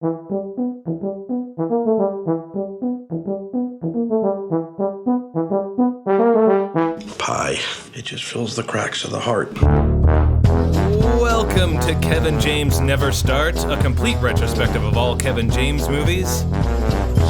Pie. It just fills the cracks of the heart. Welcome to Kevin James Never Starts, a complete retrospective of all Kevin James movies.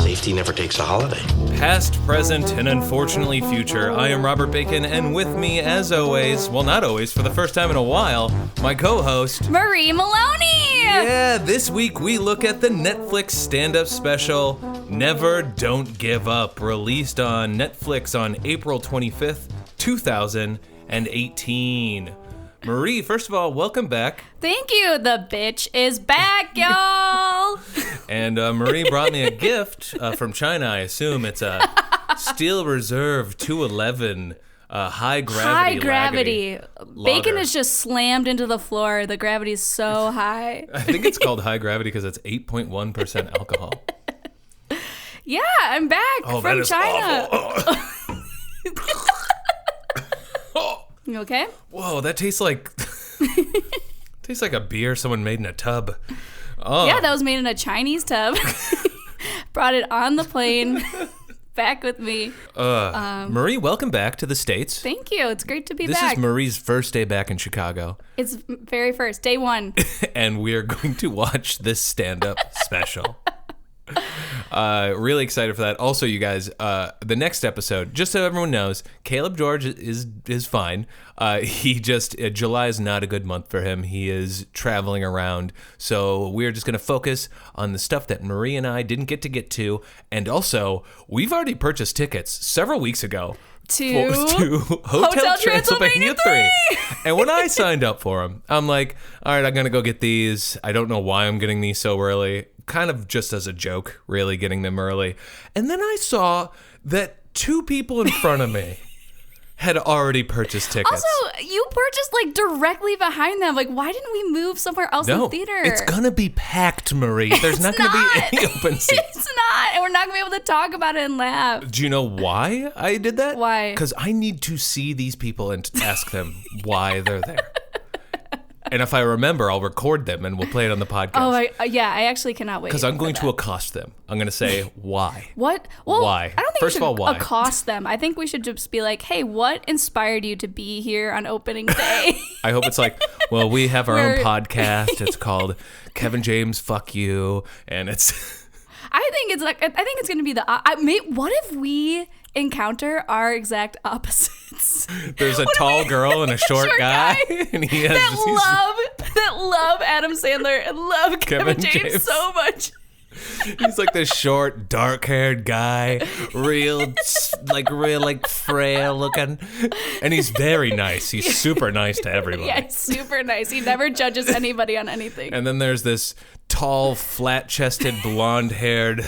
Safety never takes a holiday. Past, present, and unfortunately future. I am Robert Bacon, and with me, as always, well, not always, for the first time in a while, my co-host, Marie Maloney! Yeah, this week we look at the Netflix stand-up special, Never Don't Give Up, released on Netflix on April 25th, 2018. Marie, first of all, welcome back. Thank you. The bitch is back, y'all. And Marie brought me a gift from China. I assume it's a Steel Reserve 211 high gravity. Bacon is just slammed into the floor. The gravity is so high. I think it's called high gravity because it's 8.1% alcohol. Yeah, I'm back from China. You okay? Whoa, that tastes like a beer someone made in a tub. Oh. Yeah, that was made in a Chinese tub. Brought it on the plane. Back with me. Marie, welcome back to the States. Thank you. It's great to be back. This is Marie's first day back in Chicago. It's very first, day one. And we are going to watch this stand-up special. Really excited for that. Also, you guys, the next episode, just so everyone knows, Caleb George is fine. July is not a good month for him. He is traveling around. So we're just going to focus on the stuff that Marie and I didn't get to. And also, we've already purchased tickets several weeks ago. To Hotel Transylvania 3. And when I signed up for them, I'm like, all right, I'm going to go get these. I don't know why I'm getting these so early. Kind of just as a joke, really getting them early. And then I saw that two people in front of me had already purchased tickets. Also, you purchased like directly behind them. Like, why didn't we move somewhere else in the theater? It's going to be packed, Marie. There's not going to be any open seats. It's not. And we're not going to be able to talk about it and laugh. Do you know why I did that? Why? Because I need to see these people and ask them why they're there. And if I remember, I'll record them and we'll play it on the podcast. Oh, yeah, I actually cannot wait. Because I'm going to accost them. I'm going to say, why? What? Well, why? I don't think First we of all, should why? accost them. I think we should just be like, hey, what inspired you to be here on opening day? I hope it's like, well, we have our own podcast. It's called Kevin James Fuck You. And it's... I think it's going to be what if we encounter our exact opposites? There's a tall girl and a short guy and he has that love Adam Sandler and love Kevin James so much. He's like this short, dark-haired guy, real frail looking, and he's very nice. He's super nice to everybody. Yeah, he's super nice. He never judges anybody on anything. And then there's this tall, flat-chested, blonde-haired. Why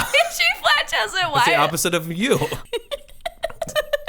is she flat-chested? Why? It's the opposite of you.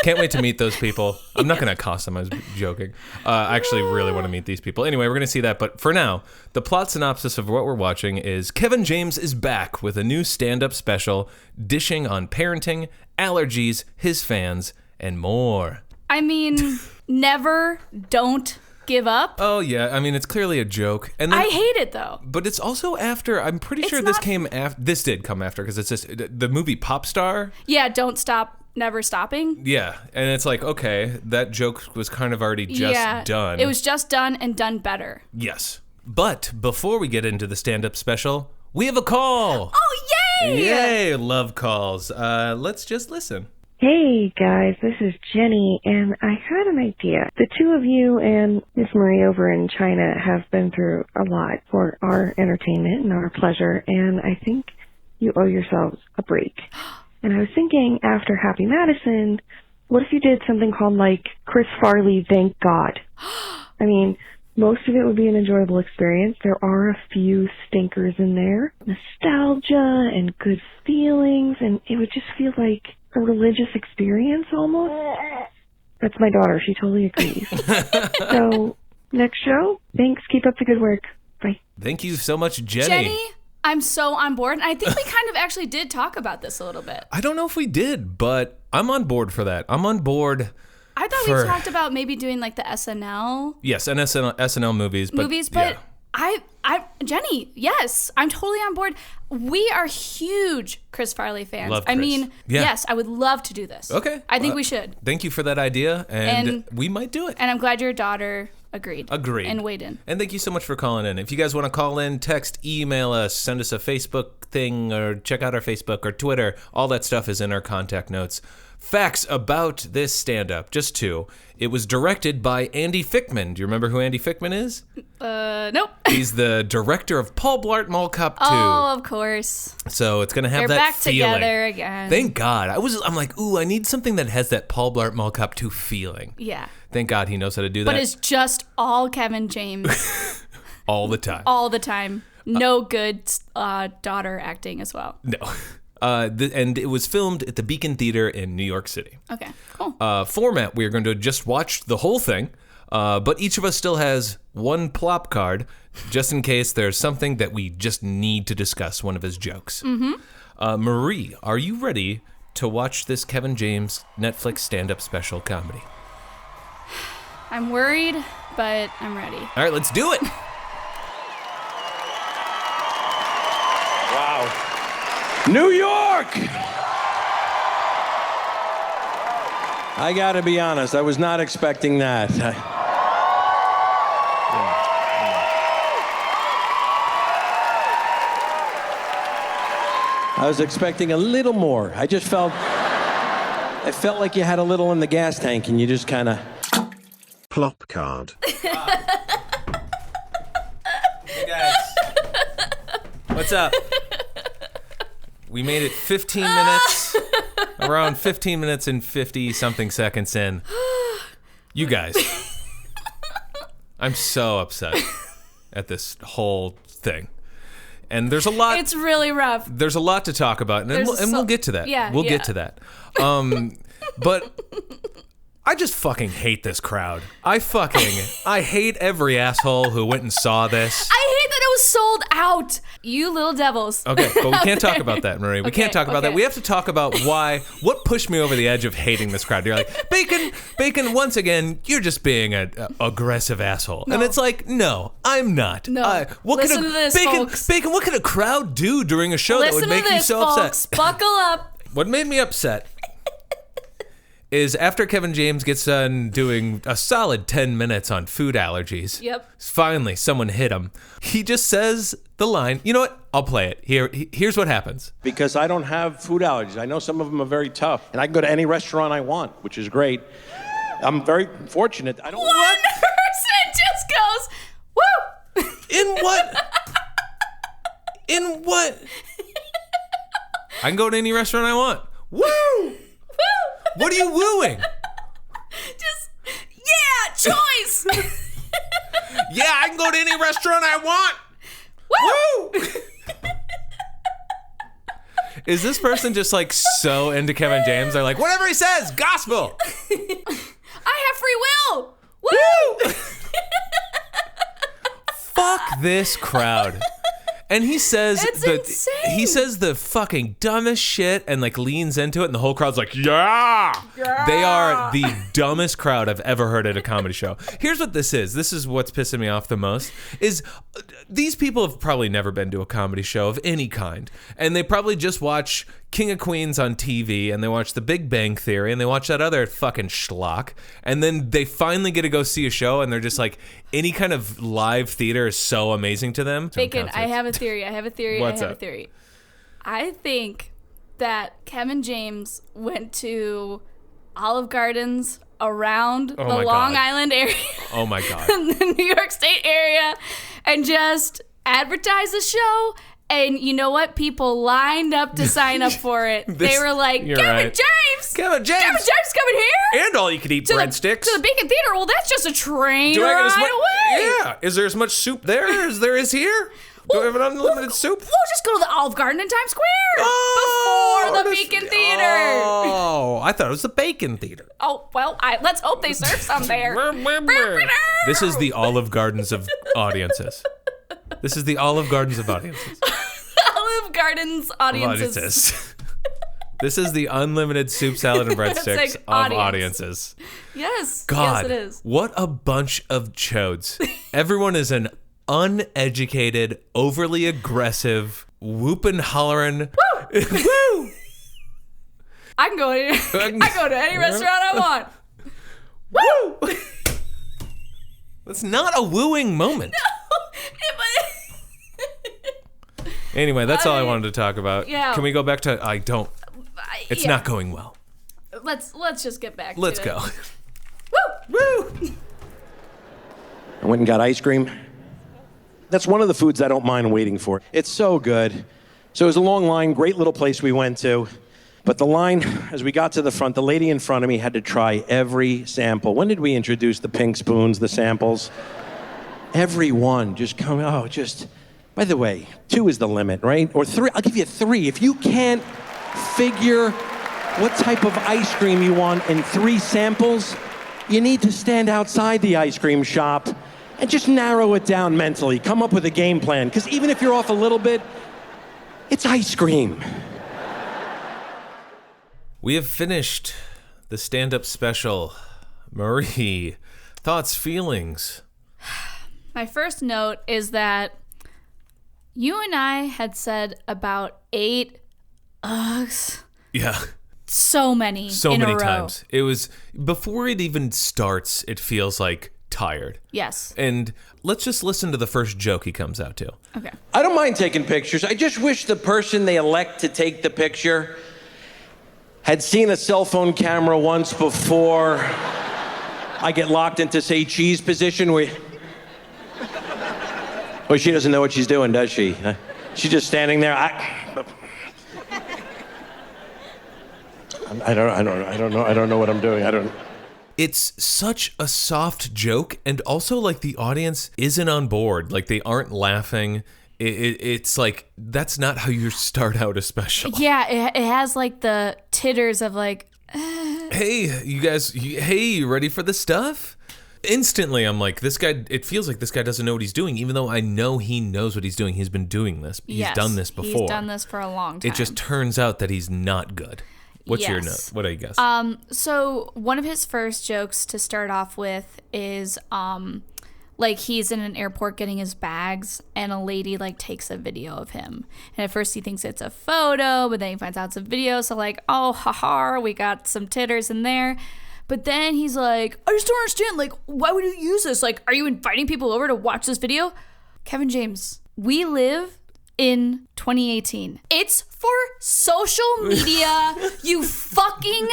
Can't wait to meet those people. I'm not going to accost them. I was joking. I actually really want to meet these people. Anyway, we're going to see that. But for now, the plot synopsis of what we're watching is Kevin James is back with a new stand-up special dishing on parenting, allergies, his fans, and more. I mean, never, don't give up. Oh, yeah. I mean, it's clearly a joke. And then, I hate it, though. But it's also after, I'm pretty sure this came after, this did come after, because it's just the movie Pop Star. Yeah, Don't Stop. Never Stopping. Yeah, and it's like, okay, that joke was kind of already just done. It was just done and done better. Yes. But before we get into the stand-up special, we have a call. Oh, yay! Yay, love calls. Let's just listen. Hey guys, this is Jenny, and I had an idea. The two of you and Miss Marie over in China have been through a lot for our entertainment and our pleasure, and I think you owe yourselves a break. And I was thinking, after Happy Madison, what if you did something called, like, Chris Farley, Thank God? I mean, most of it would be an enjoyable experience. There are a few stinkers in there. Nostalgia and good feelings, and it would just feel like a religious experience, almost. That's my daughter. She totally agrees. So, next show. Thanks. Keep up the good work. Bye. Thank you so much, Jenny. Jenny, I'm so on board. And I think we kind of actually did talk about this a little bit. I don't know if we did, but I'm on board for that. I'm on board. I thought we talked about maybe doing like the SNL. Yes, and SNL movies. But yeah. Jenny, yes, I'm totally on board. We are huge Chris Farley fans. Love I Chris. mean, Yeah. yes, I would love to do this. Okay. I think we should. Thank you for that idea, and we might do it. And I'm glad your daughter agreed. And weighed in. And thank you so much for calling in. If you guys want to call in, text, email us, send us a Facebook thing, or check out our Facebook or Twitter. All that stuff is in our contact notes. Facts about this stand-up, just 2. It was directed by Andy Fickman. Do you remember who Andy Fickman is? Nope. He's the director of Paul Blart Mall Cop 2. Oh, of course. So it's going to have They're that back feeling. together again. Thank God. I'm like, ooh, I need something that has that Paul Blart Mall Cop 2 feeling. Yeah. Thank God he knows how to do that. But it's just all Kevin James. all the time. All the time. No good daughter acting as well. No. And it was filmed at the Beacon Theater in New York City. Okay, cool. Format, we're going to just watch the whole thing, but each of us still has one plop card, just in case there's something that we just need to discuss, one of his jokes. Mm-hmm. Marie, are you ready to watch this Kevin James Netflix stand-up special comedy? I'm worried, but I'm ready. All right, let's do it. Wow. New York! I gotta be honest, I was not expecting that. I was expecting a little more. I felt like you had a little in the gas tank and you just kind of... Plop card. Hey guys. What's up? We made it 15 minutes, around 15 minutes and 50-something seconds in. You guys, I'm so upset at this whole thing. And there's a lot. It's really rough. There's a lot to talk about, and we'll get to that. Yeah, we'll get to that. But I just fucking hate this crowd. I hate every asshole who went and saw this. I hate that it was sold out. You little devils. Okay, but we can't talk about that, Marie. We can't talk about that. We have to talk about what pushed me over the edge of hating this crowd. You're like, Bacon, once again, you're just being an aggressive asshole. No. And it's like, no, I'm not. No. Listen to this, folks. Bacon, what could a crowd do during a show that would make you so folks. upset? Buckle up. What made me upset is after Kevin James gets done doing a solid 10 minutes on food allergies. Yep. Finally, someone hit him. He just says the line. You know what? I'll play it. Here's what happens. Because I don't have food allergies. I know some of them are very tough. And I can go to any restaurant I want, which is great. I'm very fortunate. I don't... One person just goes, woo! In what? In what? I can go to any restaurant I want. Woo! Woo! What are you wooing? Just, yeah, choice! Yeah, I can go to any restaurant I want. Woo! Is this person just like so into Kevin James? They're like, whatever he says, gospel. I have free will! Woo! Fuck this crowd. And he says It's insane. He says the fucking dumbest shit and like leans into it, and the whole crowd's like, yeah! They are the dumbest crowd I've ever heard at a comedy show. Here's what this is. This is what's pissing me off the most. Is these people have probably never been to a comedy show of any kind, and they probably just watch King of Queens on TV, and they watch The Big Bang Theory, and they watch that other fucking schlock, and then they finally get to go see a show, and they're just like, any kind of live theater is so amazing to them. Bacon, I have a theory. What's I have up? a theory. I think that Kevin James went to Olive Gardens around the my Long God. Island area, Oh my God. the New York State area, and just advertised the show. And you know what? People lined up to sign up for it. They were like, you're Kevin right. James! Kevin James! Kevin James coming here? And all you can eat breadsticks. To the Beacon Theater? Well, that's just a train Do I get as ride much? away. Yeah. Is there as much soup there as there is here? Do I have an unlimited soup? We'll just go to the Olive Garden in Times Square before the Beacon Theater. Oh, I thought it was the Bacon Theater. Oh, well, let's hope they serve some there. This is the Olive Gardens of audiences. This is the Olive Gardens of audiences. Olive Garden's audiences. This is the unlimited soup, salad, and It's breadsticks like of audience. audiences. Yes. God, Yes, it is. what a bunch of chodes. Everyone is an uneducated, overly aggressive, whooping, hollering. Woo! I can go to any restaurant I want. Woo! That's not a wooing moment. Anyway, that's all I wanted to talk about. Yeah. Can we go back to it's not going well. Let's just get back Let's to it. go. Woo! I went and got ice cream. That's one of the foods I don't mind waiting for. It's so good. So it was a long line, great little place we went to. But the line, as we got to the front, the lady in front of me had to try every sample. When did we introduce the pink spoons, the samples? Every one, by the way, 2 is the limit, right? Or 3, I'll give you 3. If you can't figure what type of ice cream you want in 3 samples, you need to stand outside the ice cream shop and just narrow it down mentally. Come up with a game plan, because even if you're off a little bit, it's ice cream. We have finished the stand-up special. Marie, thoughts, feelings? My first note is that you and I had said about 8 uggs. Yeah. So many in a row. Times. It was, before it even starts, it feels like tired. Yes. And let's just listen to the first joke he comes out to. Okay. I don't mind taking pictures. I just wish the person they elect to take the picture had seen a cell phone camera once before I get locked into, say, cheese position. Well, she doesn't know what she's doing, does she? She's just standing there. I don't know what I'm doing. It's such a soft joke, and also like the audience isn't on board. Like they aren't laughing. It's like, that's not how you start out a special. Yeah, it has like the titters of like, hey, you guys, you ready for the stuff? Instantly, I'm like, this guy, it feels like this guy doesn't know what he's doing, even though I know he knows what he's doing. He's been doing this. He's done this before. He's done this for a long time. It just turns out that he's not good. What's your note? What do you guess? So one of his first jokes to start off with is like he's in an airport getting his bags and a lady like takes a video of him. And at first he thinks it's a photo, but then he finds out it's a video. So like, oh, haha, we got some titters in there. But then he's like, I just don't understand. Like, why would you use this? Like, are you inviting people over to watch this video? Kevin James, we live in 2018. It's for social media, you fucking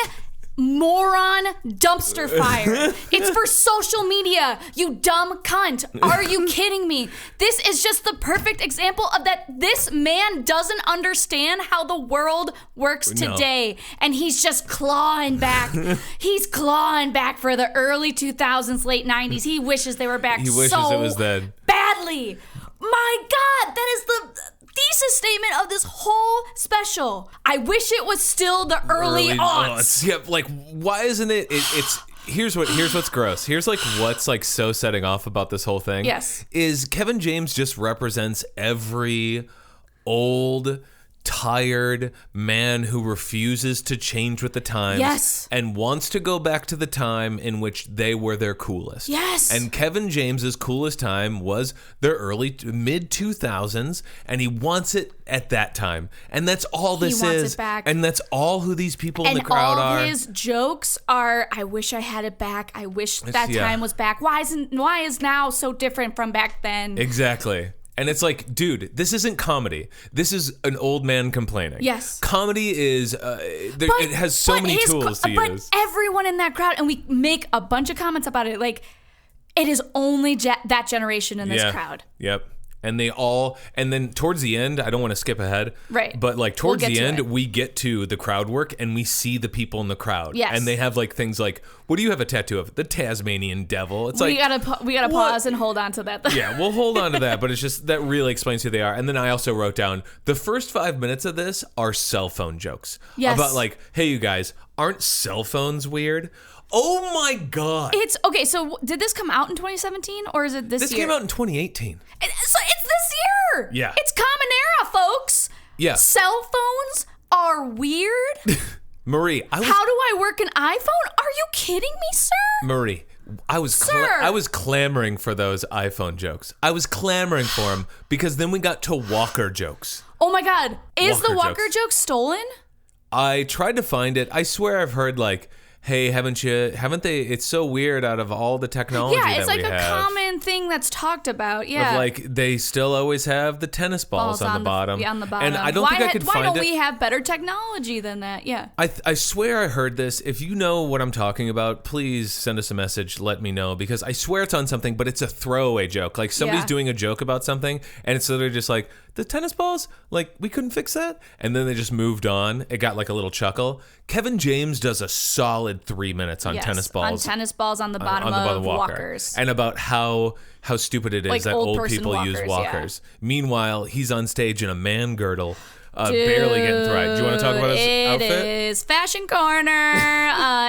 moron dumpster fire. It's for social media, you dumb cunt. Are you kidding me? This is just the perfect example of that this man doesn't understand how the world works today. And he's just clawing back. He's clawing back for the early 2000s, late 90s. He wishes they were back He wishes so it was then. badly. My God, that is the thesis statement of this whole special. I wish it was still the early aughts. Yeah, like, why isn't it? It's here's what's gross. Here's like what's like so setting off about this whole thing. Yes, is Kevin James just represents every old, tired man who refuses to change with the times. Yes. And wants to go back to the time in which they were their coolest. Yes. And Kevin James's coolest time was the mid 2000s, and he wants it at that time. And that's all this wants is. it back. And that's all who these people in the crowd are. And all his jokes are, I wish I had it back. I wish that yeah. time was back. Why is now so different from back then? Exactly. And it's like, dude, this isn't comedy. This is an old man complaining. Yes. Comedy is, it has so many tools to use. But everyone in that crowd, and we make a bunch of comments about it, like, it is only that generation in this crowd. Yep. And and then towards the end, I don't want to skip ahead. Right. But like towards the end, we get to the crowd work and we see the people in the crowd. Yes. And they have like things like, what do you have a tattoo of? The Tasmanian devil. It's we like, gotta pause and hold on to that. Yeah, we'll hold on to that, but it's just, that really explains who they are. And then I also wrote down, the first 5 minutes of this are cell phone jokes. Yes. About like, hey, you guys, aren't cell phones weird? Oh my God. It's, okay, so did this come out in 2017 or is it this year? This came out in 2018. So it's this year. Yeah. It's Common Era, folks. Yeah. Cell phones are weird. Marie, How do I work an iPhone? Are you kidding me, sir? Marie, I was clamoring for those iPhone jokes. I was clamoring for them because then we got to Walker jokes. Oh my God. Is the Walker jokes. joke stolen? I tried to find it. I swear I've heard like, hey, haven't they? It's so weird out of all the technology Yeah, it's that like we a have. common thing that's talked about. Yeah. Of like they still always have the tennis balls on the bottom. Yeah, on the bottom. And I don't think I could find it. Why don't we have better technology than that? Yeah. I swear I heard this. If you know what I'm talking about, please send us a message. Let me know because I swear it's on something, but it's a throwaway joke. Like somebody's doing a joke about something, and it's literally just like the tennis balls. Like we couldn't fix that, and then they just moved on. It got like a little chuckle. Kevin James does a solid 3 minutes on tennis balls. On tennis balls on the bottom of walkers. And about how stupid it is Like that old old people person use walkers, walkers. Meanwhile, he's on stage in a man girdle, barely getting through it. Do you want to talk about his outfit? It is Fashion Corner.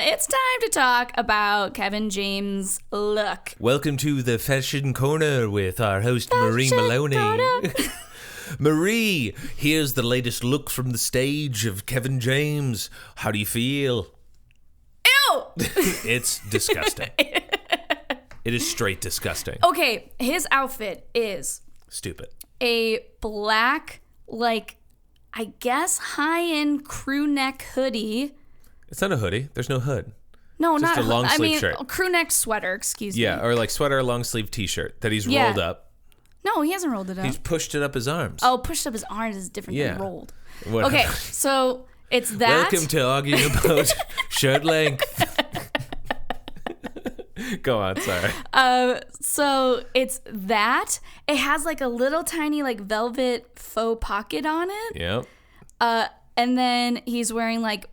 It's time to talk about Kevin James' look. Welcome to the Fashion Corner with our host, Marie Fashion Maloney. Corner. Marie, here's the latest look from the stage of Kevin James. How do you feel? Ew! It's disgusting. It is straight disgusting. Okay, his outfit is Stupid. a black, like, I guess high-end crew neck hoodie. It's not a hoodie. There's no hood. No, Just not a long I sleeve mean, shirt. a crew neck sweater, excuse me. Yeah, or like sweater, long sleeve t-shirt that he's Yeah. rolled up. No, he hasn't rolled it up. He's pushed it up his arms. Oh, pushed up his arms is different Yeah. than rolled. Whatever. Okay, so it's that. Welcome to arguing about shirt length. Go on, sorry. So it's that. It has like a little tiny like velvet faux pocket on it. Yep. And then he's wearing like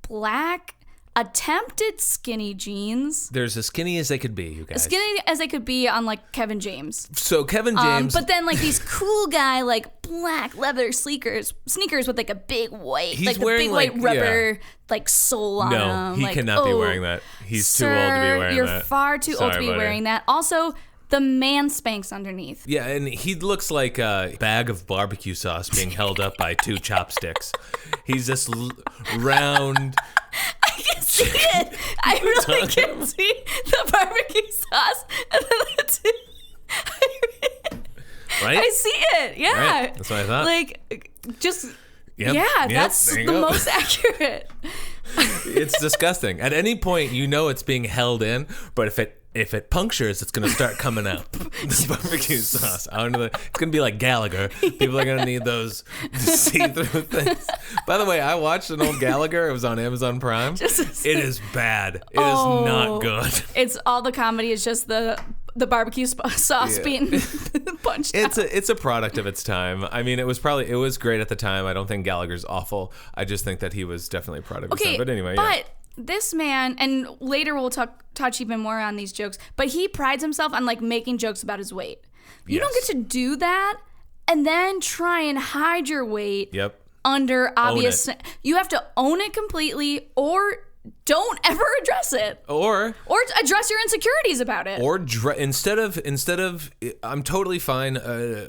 black attempted skinny jeans. There's as skinny as they could be, you guys. As skinny as they could be on like Kevin James. So Kevin James. But then like these cool guy like black leather sneakers with like a big white He's like the wearing, big like, white rubber like sole on no, him. he Like, cannot be oh, wearing that. He's too sir, old to be wearing you're that. far too old Sorry, to be buddy. wearing that. Also, the man spanks underneath. Yeah, and he looks like a bag of barbecue sauce being held up by two chopsticks. He's this round. I can see it. I really can see the barbecue sauce and then the two. Right? I see it. Yeah. Right. That's what I thought. Like, just. Yep. Yeah, Yep. that's There the you go. most accurate. It's disgusting. At any point, you know it's being held in, but if it punctures, it's gonna start coming out. The barbecue sauce. I don't know. It's gonna be like Gallagher. People are gonna need those see-through things. By the way, I watched an old Gallagher. It was on Amazon Prime. It is bad. It is not good. It's all the comedy is just the barbecue sauce being punched out. It's a product of its time. I mean, it was great at the time. I don't think Gallagher's awful. I just think that he was definitely a product of his time. But anyway, yeah. This touch even more on these jokes, but he prides himself on like making jokes about his weight. You don't get to do that and then try and hide your weight under obvious. You have to own it completely, or don't ever address it, or address your insecurities about it. Or instead of, I'm totally fine.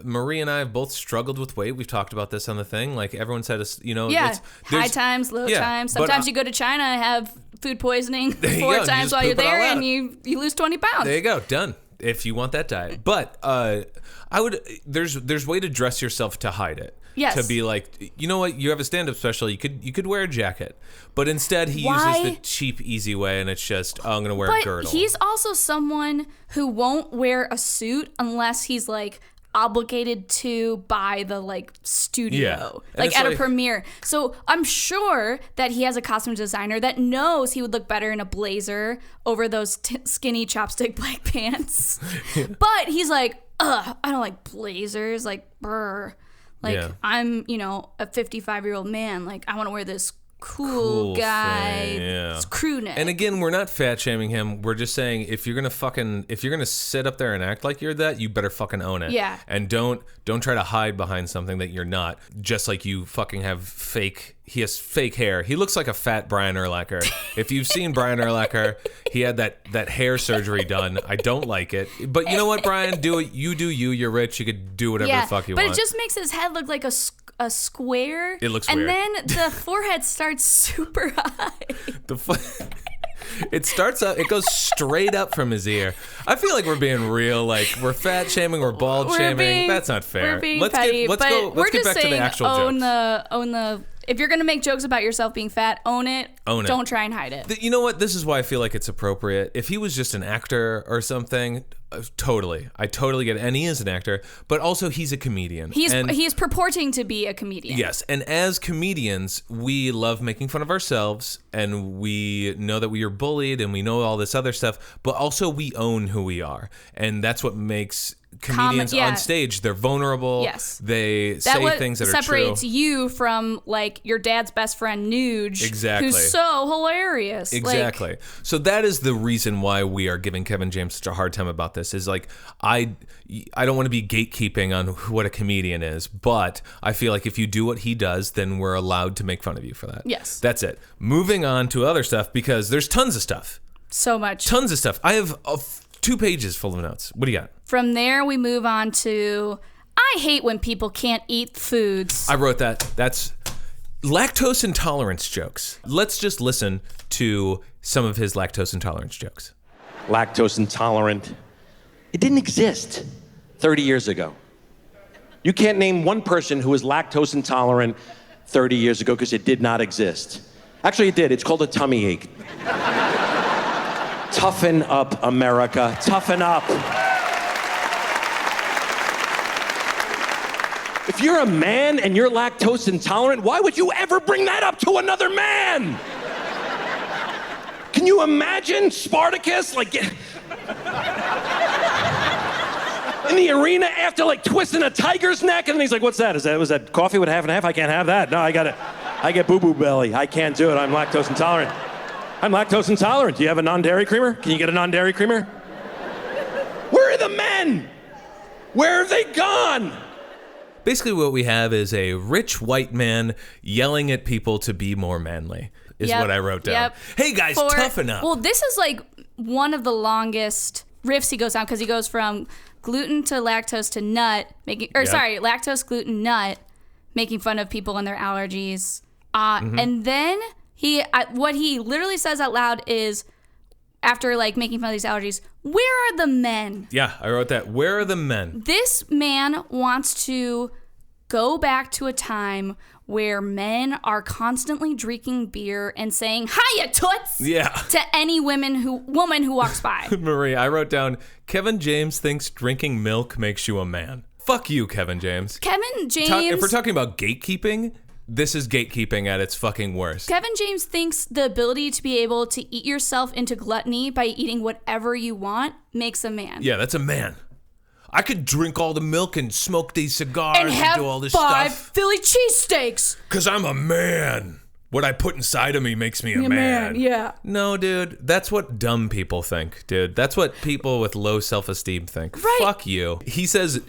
Marie and I have both struggled with weight. We've talked about this on the thing. Like everyone's had high times, low times. Sometimes you go to China and have food poisoning 4 times while you're there, and you lose 20 pounds. There you go, done. If you want that diet, but there's way to dress yourself to hide it. Yes. To be like, you know what, you have a stand-up special, you could wear a jacket, but instead he uses the cheap, easy way, and it's just, I'm gonna wear a girdle. But he's also someone who won't wear a suit unless he's like obligated to by the like studio, like at a premiere. So I'm sure that he has a costume designer that knows he would look better in a blazer over those skinny chopstick black pants. But he's like, I don't like blazers, like brr. Like, I'm, a 55-year-old man. Like, I want to wear this cool guy crew neck. And again, we're not fat shaming him. We're just saying if you're gonna sit up there and act like you're that, you better fucking own it. Yeah. And don't try to hide behind something that you're not. Just like you fucking have fake. He has fake hair. He looks like a fat Brian Urlacher. If you've seen Brian Urlacher, he had that hair surgery done. I don't like it. But you know what, Brian? Do it. You do you. You're rich. You could do whatever the fuck you want. But it just makes his head look like a square. It looks and weird. And then the forehead starts super high. It starts up, it goes straight up from his ear. I feel like we're being real, like we're fat shaming, we're bald shaming. That's not fair. We're being petty, let's get back to the actual own jokes. If you're gonna make jokes about yourself being fat, own it. Own it. Don't try and hide it. You know what? This is why I feel like it's appropriate. If he was just an actor or something, totally. I totally get it. And he is an actor, but also he's a comedian. He's purporting to be a comedian. Yes, and as comedians, we love making fun of ourselves, and we know that we are bullied, and we know all this other stuff, but also we own who we are. And that's what makes comedians on stage. They're vulnerable. Yes. They say things that are true. Separates you from like your dad's best friend Nuge. Exactly. Who's so hilarious. Exactly. So that is the reason why we are giving Kevin James such a hard time about this. Is like I don't want to be gatekeeping on what a comedian is, but I feel like if you do what he does, then we're allowed to make fun of you for that. Yes. That's it. Moving on to other stuff, because there's tons of stuff. So much. Tons of stuff. I have 2 pages full of notes. What do you got? From there, we move on to, I hate when people can't eat foods. I wrote that. That's lactose intolerance jokes. Let's just listen to some of his lactose intolerance jokes. Lactose intolerant. It didn't exist 30 years ago. You can't name one person who was lactose intolerant 30 years ago because it did not exist. Actually, it did. It's called a tummy ache. Toughen up, America. Toughen up. If you're a man and you're lactose intolerant, why would you ever bring that up to another man? Can you imagine Spartacus in the arena after like twisting a tiger's neck, and then he's like, "What's that? Was that coffee with half and half? I can't have that. No, I get boo-boo belly. I can't do it. I'm lactose intolerant. I'm lactose intolerant. Do you have a non-dairy creamer? Can you get a non-dairy creamer? Where are the men? Where have they gone?" Basically, what we have is a rich white man yelling at people to be more manly, is what I wrote down. Yep. Hey, guys, toughen up. Well, this is like one of the longest riffs he goes on, because he goes from gluten to lactose to nut, lactose, gluten, nut, making fun of people and their allergies. And then what he literally says out loud is, after like making fun of these allergies, where are the men? Yeah, I wrote that. Where are the men? This man wants to go back to a time where men are constantly drinking beer and saying "Hiya, toots!" to any woman who walks by. Marie, I wrote down, Kevin James thinks drinking milk makes you a man. Fuck you, Kevin James. Kevin James. If we're talking about gatekeeping, this is gatekeeping at its fucking worst. Kevin James thinks the ability to be able to eat yourself into gluttony by eating whatever you want makes a man. Yeah, that's a man. I could drink all the milk and smoke these cigars and do all this have 5 stuff. Philly cheesesteaks. Because I'm a man. What I put inside of me makes me a man. Yeah. No, dude. That's what dumb people think, dude. That's what people with low self-esteem think. Right. Fuck you. He says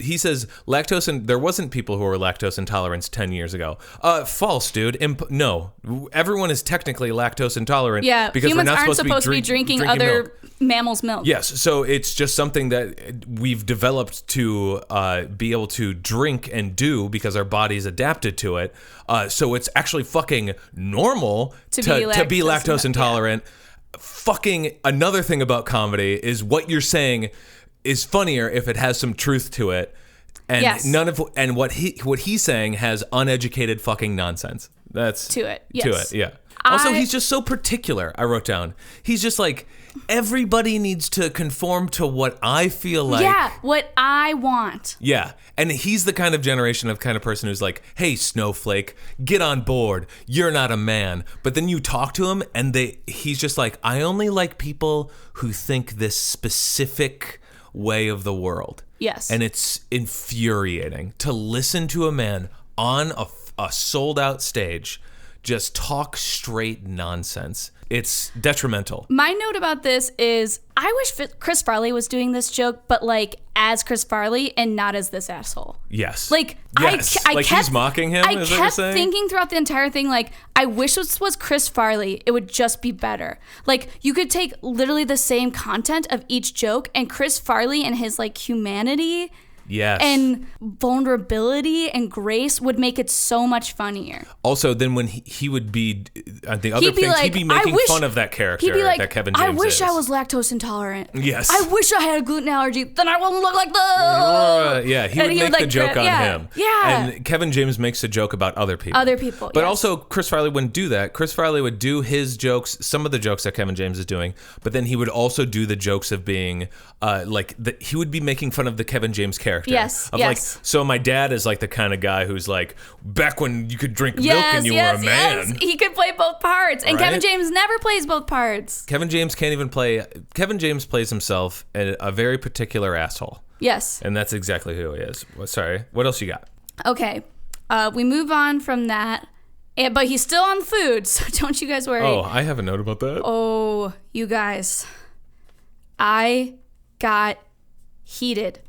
lactose, and there wasn't people who were lactose intolerant 10 years ago. False, dude. No. Everyone is technically lactose intolerant. Yeah. Because humans we're not aren't supposed to be drinking other milk. mammals' milk. Yes, so it's just something that we've developed to be able to drink and do because our body's adapted to it. So it's actually fucking normal to be lactose intolerant. Yeah. Fucking another thing about comedy is what you're saying is funnier if it has some truth to it. And what he's saying has uneducated fucking nonsense. That's to it. Yes. To it, yeah. Also, he's just so particular, I wrote down. He's just like, everybody needs to conform to what I feel like. Yeah, what I want. Yeah, and he's the kind of person who's like, hey, snowflake, get on board. You're not a man. But then you talk to him, and he's just like, I only like people who think this specific way of the world. Yes. And it's infuriating to listen to a man on a sold-out stage just talk straight nonsense. It's detrimental. My note about this is I wish Chris Farley was doing this joke, but like as Chris Farley and not as this asshole. Yes. Like, yes. I like kept, he's mocking him? I kept thinking throughout the entire thing, like, I wish this was Chris Farley. It would just be better. Like, you could take literally the same content of each joke, and Chris Farley and his like humanity Yes. and vulnerability and grace would make it so much funnier. Also, then when he would be the other He'd be things, like, he'd be making fun of that character He'd be like, that Kevin James I wish is. I was lactose intolerant. Yes. I wish I had a gluten allergy. Then I wouldn't look like that. Yeah, he And would make like, the joke on yeah, him. Yeah. And Kevin James makes a joke about other people. Other people, But yes. also, Chris Farley wouldn't do that. Chris Farley would do his jokes, some of the jokes that Kevin James is doing, but then he would also do the jokes of being, he would be making fun of the Kevin James character. Yes, Of yes. like, so my dad is like the kind of guy who's like, back when you could drink milk and you were a man. Yes. He could play both parts. And Right? Kevin James never plays both parts. Kevin James can't even play. Kevin James plays himself a very particular asshole. Yes. And that's exactly who he is. Sorry. What else you got? Okay. We move on from that. But he's still on food, so don't you guys worry. Oh, I have a note about that. Oh, you guys. I got heated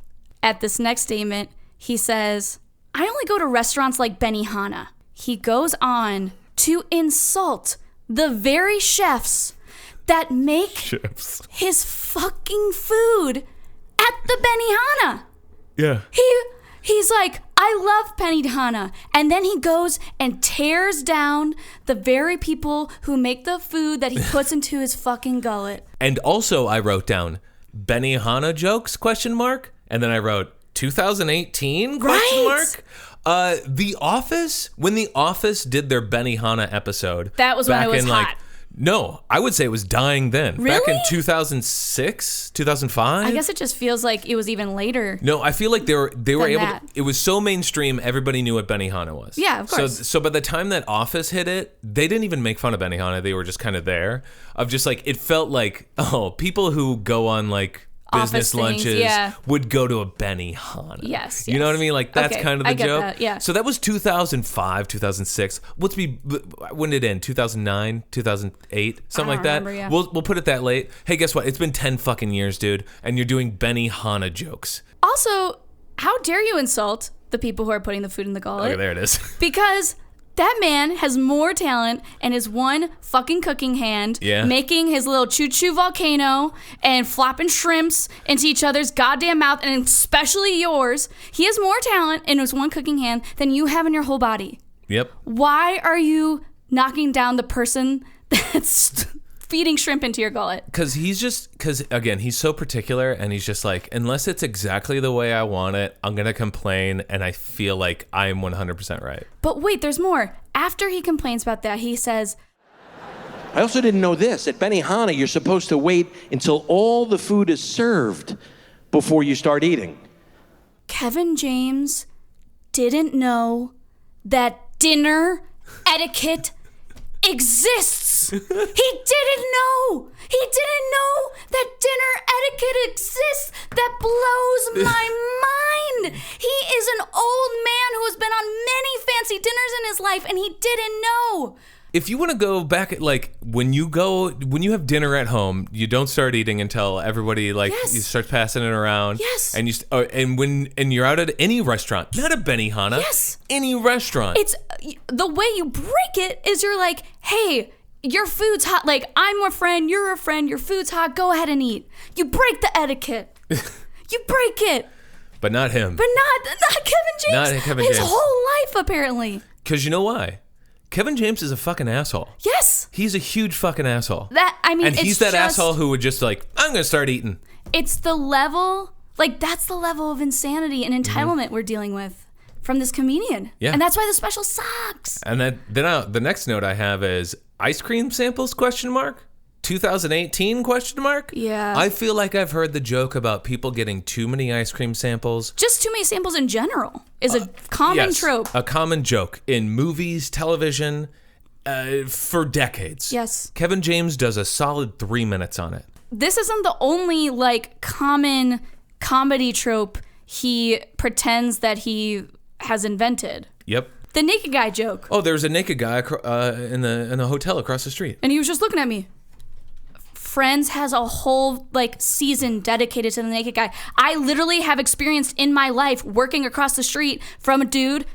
at this next statement. He says, I only go to restaurants like Benihana. He goes on to insult the very chefs that make his fucking food at the Benihana. Yeah. He's like, I love Benihana. And then he goes and tears down the very people who make the food that he puts into his fucking gullet. And also I wrote down Benihana jokes, ? And then I wrote 2018, ? The Office, when The Office did their Benihana episode. That was when back it was in hot. No, I would say it was dying then. Back in Really? 2006, 2005. I guess it just feels like it was even later. No, I feel like they were able that. to, it was so mainstream, everybody knew what Benihana was. Yeah, of course. So by the time that Office hit it, they didn't even make fun of Benihana. They were just kind of there. Of just like, it felt like, people who go on like business Office things, lunches yeah. would go to a Benihana. Yes, You know what I yes. mean? Like that's Okay, kind of the I get joke. that, yeah. So that was 2005, 2006. When did it end? 2009, 2008, something like that. remember, yeah. We'll put it that late. Hey, guess what? It's been 10 fucking years, dude, and you're doing Benihana jokes. Also, how dare you insult the people who are putting the food in the gullet? Okay, there it is. Because that man has more talent in his one fucking cooking hand, Yeah. making his little choo-choo volcano and flopping shrimps into each other's goddamn mouth, and especially yours. He has more talent in his one cooking hand than you have in your whole body. Yep. Why are you knocking down the person that's feeding shrimp into your gullet? Because again, he's so particular, and he's just like, unless it's exactly the way I want it, I'm going to complain, and I feel like I am 100% right. But wait, there's more. After he complains about that, he says, I also didn't know this. At Benihana, you're supposed to wait until all the food is served before you start eating. Kevin James didn't know that dinner etiquette exists. He didn't know. He didn't know that dinner etiquette exists. That blows my mind. He is an old man who has been on many fancy dinners in his life, and he didn't know. If you want to go back, like when you have dinner at home, you don't start eating until everybody Yes. you start passing it around. Yes. And and you're out at any restaurant, not a Benihana. Yes. Any restaurant. It's the way you break it is you're like, hey, your food's hot. Like, I'm a friend, you're a friend, your food's hot, go ahead and eat. You break the etiquette. You break it. But not him. But not Kevin James. Not Kevin His James. whole life, apparently. Because you know why? Kevin James is a fucking asshole. Yes. He's a huge fucking asshole. And And he's that asshole who would just like, I'm going to start eating. It's the level, that's the level of insanity and entitlement we're dealing with from this comedian. Yeah. And that's why the special sucks. And then the next note I have is ice cream samples, ? 2018, ? Yeah. I feel like I've heard the joke about people getting too many ice cream samples. Just too many samples in general is a common Yes, trope. a common joke in movies, television, for decades. Yes. Kevin James does a solid 3 minutes on it. This isn't the only common comedy trope he pretends that he has invented. Yep. The naked guy joke. Oh, there's a naked guy in the hotel across the street. And he was just looking at me. Friends has a whole season dedicated to the naked guy. I literally have experienced in my life working across the street from a dude,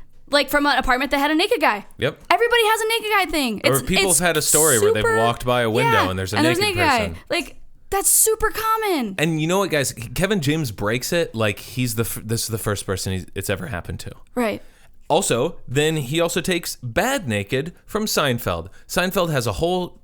from an apartment that had a naked guy. Yep. Everybody has a naked guy thing. Or people have had a story where they've walked by a window and there's a naked person. Guy. That's super common. And you know what, guys? Kevin James breaks it like this is the first person it's ever happened to. Right. Also, then he also takes Bad Naked from Seinfeld. Seinfeld has a whole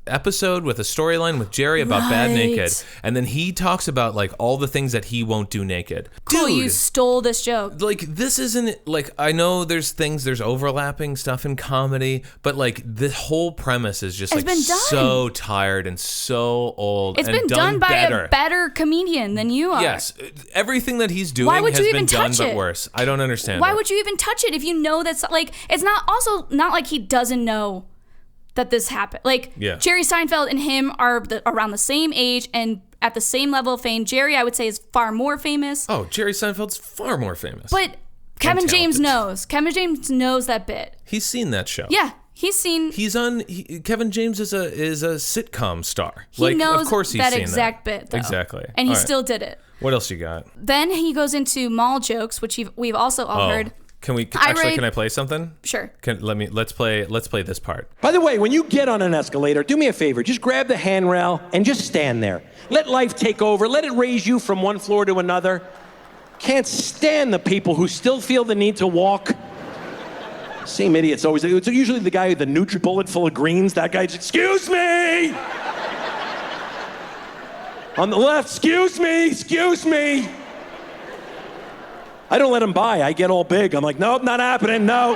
episode with a storyline with Jerry about Bad Naked. And then he talks about like all the things that he won't do naked. Cool, Dude, you stole this joke. like this isn't like, I know there's overlapping stuff in comedy, but like the whole premise is just It's like been done. so tired and so old. It's and been done by better. a better comedian than you are. Yes, everything that he's doing Why would has you been even done touch but it? worse. I don't understand. Why it. would you even touch it if you know that's like, it's not like he doesn't know that this happened. Like Jerry Seinfeld and him are around the same age and at the same level of fame. Jerry, I would say, is far more famous. Oh, Jerry Seinfeld's far more famous. But Kevin James talented. knows. Kevin James knows that bit. He's seen that show. Yeah, he's seen. Kevin James is a sitcom star. He knows of course he's that seen exact bit, though. Exactly. And he All right. still did it. What else you got? Then he goes into mall jokes, which we've also all heard. Can we I can I play something? Sure. Let's play this part. By the way, when you get on an escalator, do me a favor. Just grab the handrail and just stand there. Let life take over. Let it raise you from one floor to another. Can't stand the people who still feel the need to walk. Same idiots always. It's usually the guy with the NutriBullet full of greens. That guy's, excuse me! On the left, excuse me! I don't let him by. I get all big. I'm like, nope, not happening, no.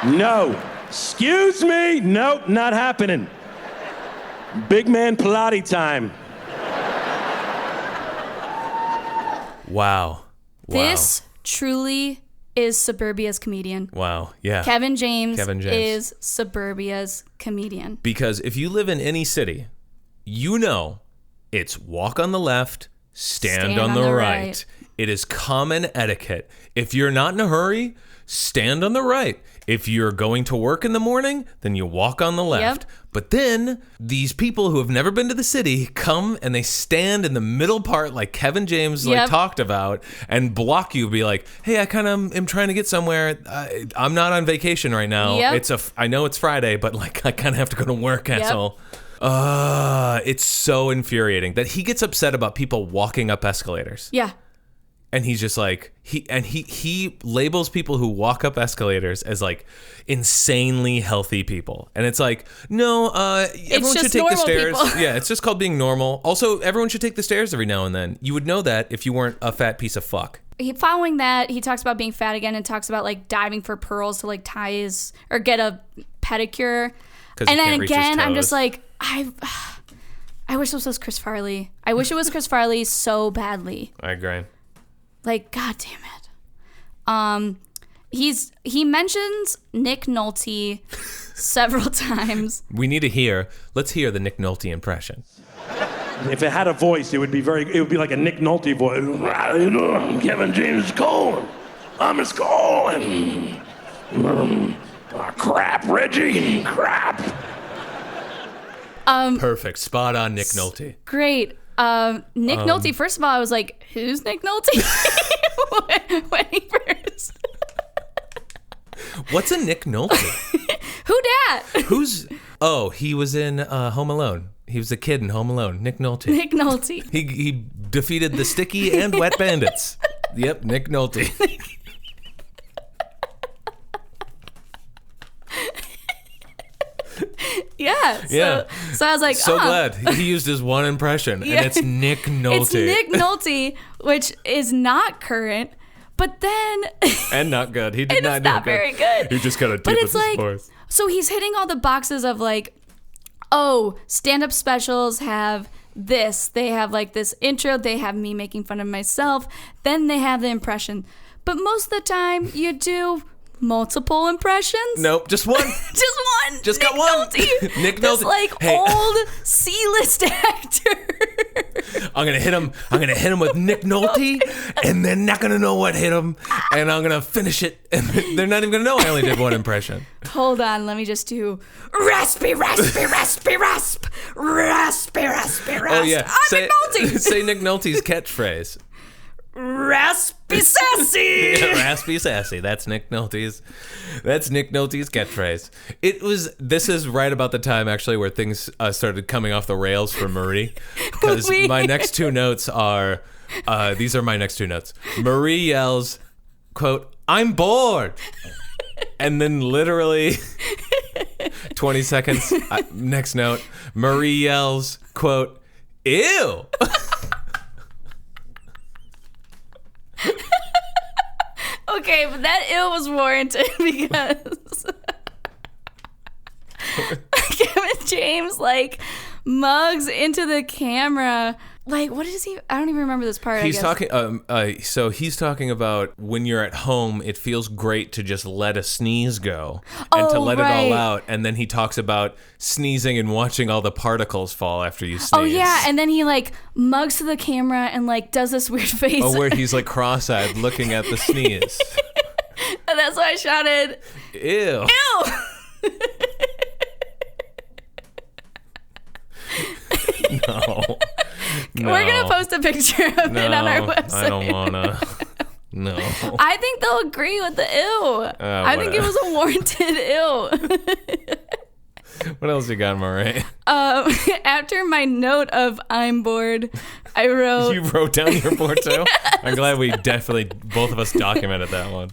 No. Excuse me, nope, not happening. Big man Pilates time. Wow. This truly is Suburbia's comedian. Wow. Yeah. Kevin James is Suburbia's comedian. Because if you live in any city, you know it's walk on the left, stand on the right. It is common etiquette. If you're not in a hurry, stand on the right. If you're going to work in the morning, then you walk on the left. Yep. But then these people who have never been to the city come and they stand in the middle part like Kevin James like talked about and block you, be like, hey, I kind of am trying to get somewhere. I'm not on vacation right now. Yep. I know it's Friday, but like I kind of have to go to work, asshole. It's so infuriating that he gets upset about people walking up escalators. Yeah. And he's just like, he labels people who walk up escalators as like insanely healthy people. And it's like, no, everyone should take the stairs. Yeah, it's just called being normal. Also, everyone should take the stairs every now and then. You would know that if you weren't a fat piece of fuck. Following that, he talks about being fat again and talks about like diving for pearls to like tie his or get a pedicure. And then again, I'm just like, I wish this was Chris Farley. I wish it was Chris Farley so badly. I agree. Like, God damn it. He mentions Nick Nolte several times. We need to let's hear the Nick Nolte impression. If it had a voice, it would be like a Nick Nolte voice. I'm Kevin James Cohen. I'm his Cohen. Crap, Reggie, crap. Perfect, spot on, Nick Nolte. Great. Nick Nolte, first of all, I was like, who's Nick Nolte? when he first. What's a Nick Nolte? Who dat? He was in Home Alone. He was a kid in Home Alone. Nick Nolte. Nick Nolte. He defeated the Sticky and Wet Bandits. Yep, Nick Nolte. Yeah. So I was like, so glad he used his one impression, and it's Nick Nolte. It's Nick Nolte, which is not current, but then and not good. He did not do not very good. He just kind of but did it's like, voice. So he's hitting all the boxes of like, oh, stand-up specials have this. They have like this intro. They have me making fun of myself. Then they have the impression. But most of the time, you do multiple impressions. Nope, just one. Just one. Just Nick got one. Nolte. Nick This Nolte. like old C-list actor. I'm gonna hit him with Nick Nolte, and they're not gonna know what hit him, and I'm gonna finish it, and they're not even gonna know I only did one impression. Hold on, let me just do raspy, raspy, raspy, rasp, raspy, raspy, rasp. Oh yeah, I'm Nick Nolte. Say Nick Nolte's catchphrase. raspy sassy. Raspy sassy. That's Nick Nolte's catchphrase. This is right about the time actually where things started coming off the rails for Marie, because my next two notes are these are my next two notes. Marie yells, quote, "I'm bored," and then literally 20 seconds next note, Marie yells, quote, "Ew." Okay, but that ill was warranted because Kevin James like mugs into the camera. Like, what is he? I don't even remember this part. He's talking. So he's talking about when you're at home, it feels great to just let a sneeze go and to let it all out. And then he talks about sneezing and watching all the particles fall after you sneeze. Oh yeah, and then he like mugs to the camera and like does this weird face. Oh, where he's like cross-eyed looking at the sneeze. And that's why I shouted, "Ew!" Ew! No. We're gonna post a picture of it on our website. I don't wanna. No. I think they'll agree with the ew. I think it was a warranted ew. What else you got, Murray? After my note of "I'm bored," I wrote. You wrote down your board too? Yes. I'm glad we definitely both of us documented that one.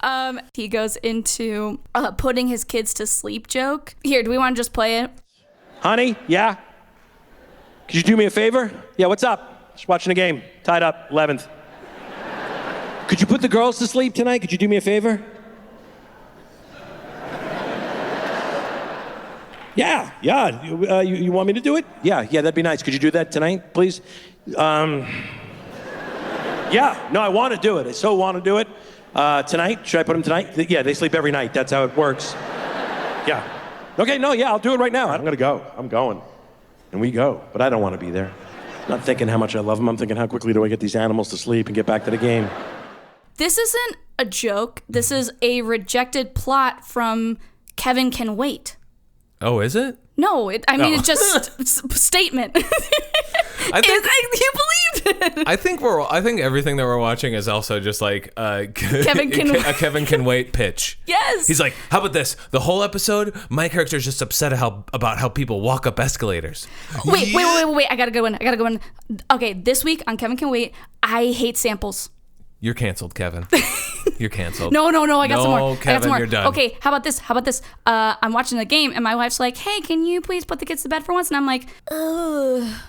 He goes into putting his kids to sleep joke. Here, do we want to just play it? Honey, yeah? Could you do me a favor? Yeah, what's up? Just watching a game. Tied up, 11th. Could you put the girls to sleep tonight? Could you do me a favor? Yeah. You want me to do it? Yeah, that'd be nice. Could you do that tonight, please? Yeah, no, I want to do it. I so want to do it. Tonight? Should I put them tonight? Yeah, they sleep every night. That's how it works. Yeah. Okay, no, yeah, I'll do it right now. I'm going to go. I'm going. And we go. But I don't want to be there. Not thinking how much I love them. I'm thinking how quickly do I get these animals to sleep and get back to the game. This isn't a joke. This is a rejected plot from Kevin Can Wait. Oh, is it? No, it's just statement. I think you believed it. I think everything that we're watching is also just like a Kevin Can Wait pitch. Yes. He's like, how about this? The whole episode, my character is just upset about how people walk up escalators. Wait. I gotta go in. Okay, this week on Kevin Can Wait, I hate samples. You're canceled, Kevin. You're canceled. No, I got some more. No, Kevin, you're done. Okay, how about this? I'm watching the game, and my wife's like, hey, can you please put the kids to bed for once? And I'm like, ugh.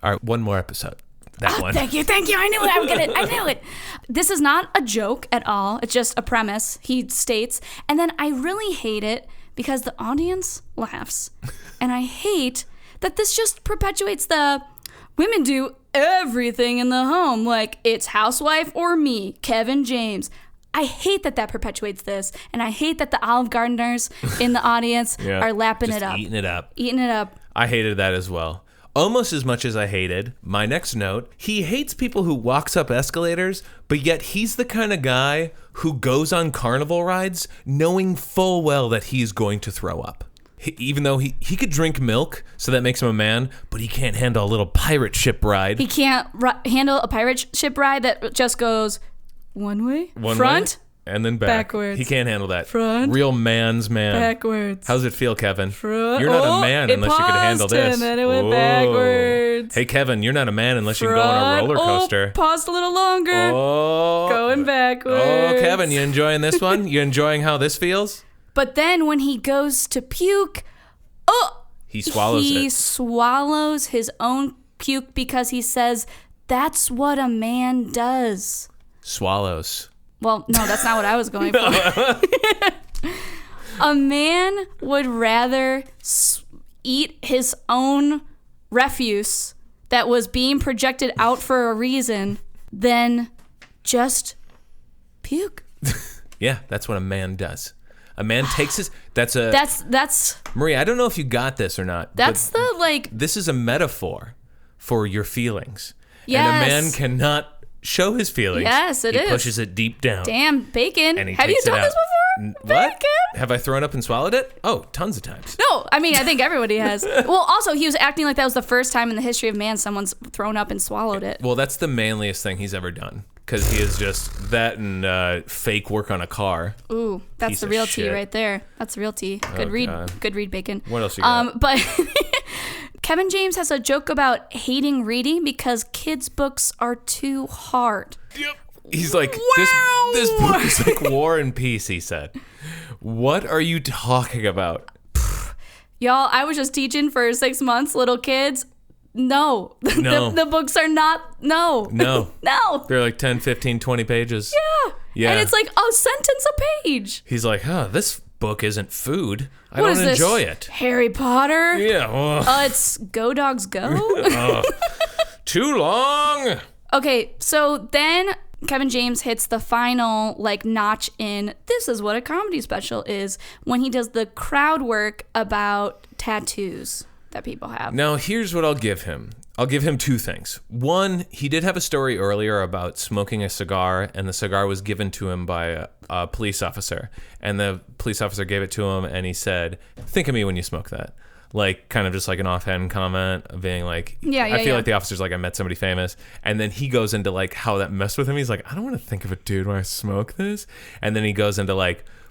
All right, one more episode. That one. Thank you. I knew it. I knew it. This is not a joke at all. It's just a premise, he states. And then I really hate it because the audience laughs. And I hate that this just perpetuates the women do everything in the home, like it's housewife or me, Kevin James. I hate that perpetuates this, and I hate that the Olive Gardeners in the audience are lapping it up. Eating it up. I hated that as well. Almost as much as I hated my next note. He hates people who walks up escalators, but yet he's the kind of guy who goes on carnival rides knowing full well that he's going to throw up. Even though he could drink milk, so that makes him a man, but he can't handle a little pirate ship ride. He can't handle a pirate ship ride that just goes one way, front, and then backwards. He can't handle that. Front, real man's man. Backwards. How's it feel, Kevin? Front. You're not a man unless you can handle this. And then it went backwards. Hey, Kevin, you're not a man unless you can go on a roller coaster. Paused a little longer. Going backwards. Oh, Kevin, you enjoying this one? You enjoying how this feels? But then when he goes to puke, he swallows it. He swallows his own puke because he says that's what a man does. Swallows. Well, no, that's not what I was going for. A man would rather eat his own refuse that was being projected out for a reason than just puke. Yeah, that's what a man does. A man takes his... That's Marie, I don't know if you got this or not. That's This is a metaphor for your feelings. Yes. And a man cannot show his feelings. Yes, it is. He pushes it deep down. Damn, bacon. And he Have you takes it done out. this before? What? Bacon? Have I thrown up and swallowed it? Oh, tons of times. No, I mean, I think everybody has. Well, also, he was acting like that was the first time in the history of man someone's thrown up and swallowed it. Well, that's the manliest thing he's ever done. because he is just that and fake work on a car. Ooh, that's Piece the of real tea shit. right there. That's the real tea. Good read. God. Good read, Bacon. What else you got? But Kevin James has a joke about hating reading because kids' books are too hard. Yep. He's like, this book is like War and Peace, he said. What are you talking about? Y'all, I was just teaching for 6 months, little kids. No. No. the books are not, no. No. No. They're like 10, 15, 20 pages. Yeah. And it's like a sentence a page. He's like, this book isn't food. I What don't is this, enjoy it. Harry Potter? Yeah. It's Go Dogs Go? Too long. Okay, so then Kevin James hits the final notch in this is what a comedy special is when he does the crowd work about tattoos that people have. Now, here's what I'll give him. I'll give him two things. One, he did have a story earlier about smoking a cigar, and the cigar was given to him by a police officer. And the police officer gave it to him, and he said, think of me when you smoke that. Kind of just like an offhand comment of being like, I feel like the officer's like, I met somebody famous. And then he goes into how that messed with him. He's like, I don't want to think of a dude when I smoke this. And then he goes into